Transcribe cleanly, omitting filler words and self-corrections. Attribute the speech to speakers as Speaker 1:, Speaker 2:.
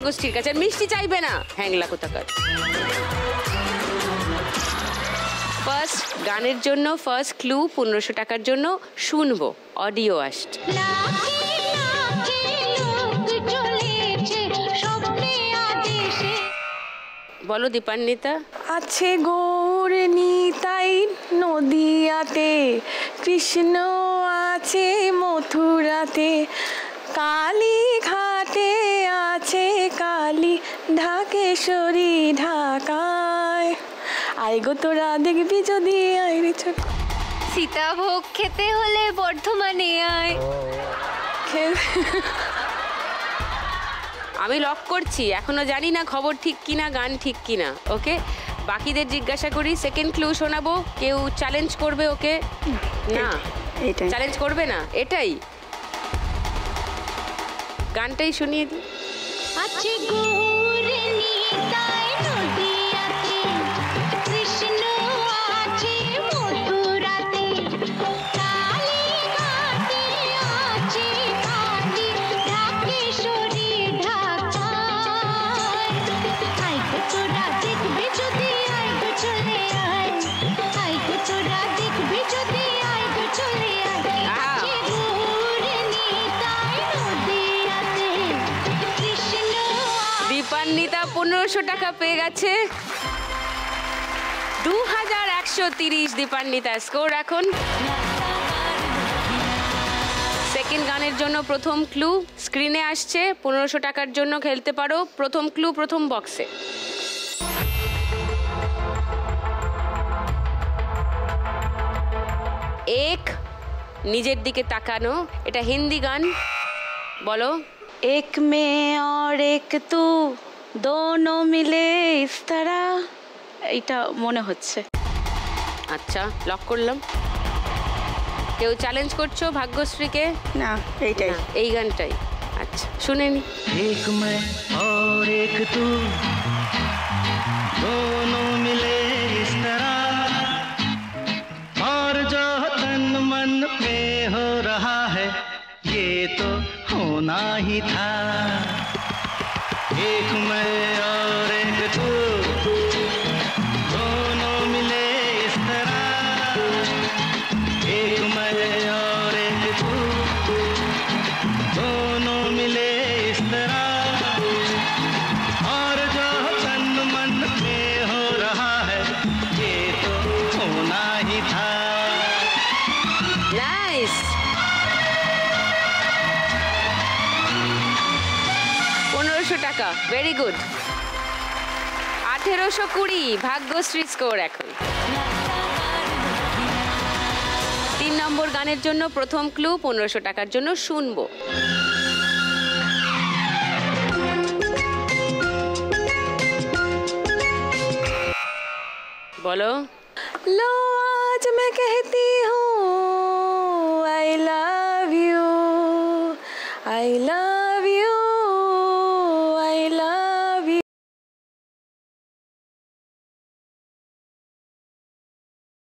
Speaker 1: গোষ্ঠীর কাছে মিষ্টি চাইবে না, হ্যাংলা কোথাকার। ফার্স্ট গানের জন্য ফার্স্ট ক্লু 1500 টাকার জন্য শুনবো অডিও আসছে। বলো দীপান্বিতা।
Speaker 2: আছে গৌর নিতাই নদিয়াতে, কৃষ্ণ আছে মথুরাতে, কালী ঘাটে আছে কালী, ঢাকেশ্বরী ঢাকায়। আয় গো তোরা দেখবি যদি আয় রে ছোট।
Speaker 3: সীতাভোগ খেতে হলে বর্ধমানে আয়।
Speaker 1: আমি লক করছি, এখনো জানি না খবর ঠিক কিনা, গান ঠিক কিনা। ওকে, বাকিদের জিজ্ঞাসা করি। সেকেন্ড ক্লু শোনাবো, কেউ চ্যালেঞ্জ করবে ওকে? না, চ্যালেঞ্জ করবে না, এটাই গানটাই শুনিয়ে দিই।
Speaker 3: আছে গৌর নিতাই নদিয়াতে, কৃষ্ণ আছে মথুরাতে, কালী ঘাটে আছে কালী, ঢাকেশ্বরী ঢাকায়। আয় গো তোরা দেখবি যদি আয় গো চলে আয়, আয় গো তোরা দেখবি যদি আয় গো চলে আয়। আছে গৌর নিতাই নদিয়াতে, কৃষ্ণ।
Speaker 1: দীপান্বিতা 1500 টাকা পেয়ে গেছে। 2130 দীপান্বিতা স্কোর এখন। সেকেন্ড গানের জন্য প্রথম ক্লু স্ক্রিনে আসছে। 1500 টাকার জন্য খেলতে পারো। প্রথম ক্লু প্রথম বক্সে। এক, নিজের দিকে তাকানো, এটা হিন্দি গান। বলো।
Speaker 2: এক মে और एक तू दोनों मिले इस तरह, এইটা মনে হচ্ছে।
Speaker 1: আচ্ছা, লক করলাম। কেউ চ্যালেঞ্জ করছো ভাগ্যশ্রীকে?
Speaker 2: না, এইটাই,
Speaker 1: এই গানটাই। আচ্ছা, শুনে নি।
Speaker 4: एक मैं और एक तू दोनों मिले इस तरह, और जो तन मन पे हो रहा है ये तो होना ही था। एक मैं और एक तू दोनों मिले इस तरह, एक मैं और एक तू दोनों मिले इस तरह, और जो तन मन में हो रहा है ये तो होना ही था।
Speaker 1: নাইস। 1500 টাকা, ভেরি গুড। 1820 ভাগ্যশ্রী স্কোর এখন। 3 নম্বর গানের জন্য প্রথম ক্লু 1500 টাকার জন্য শুনবো। বলো।
Speaker 2: लो आज मैं कहती हूँ I love you, I love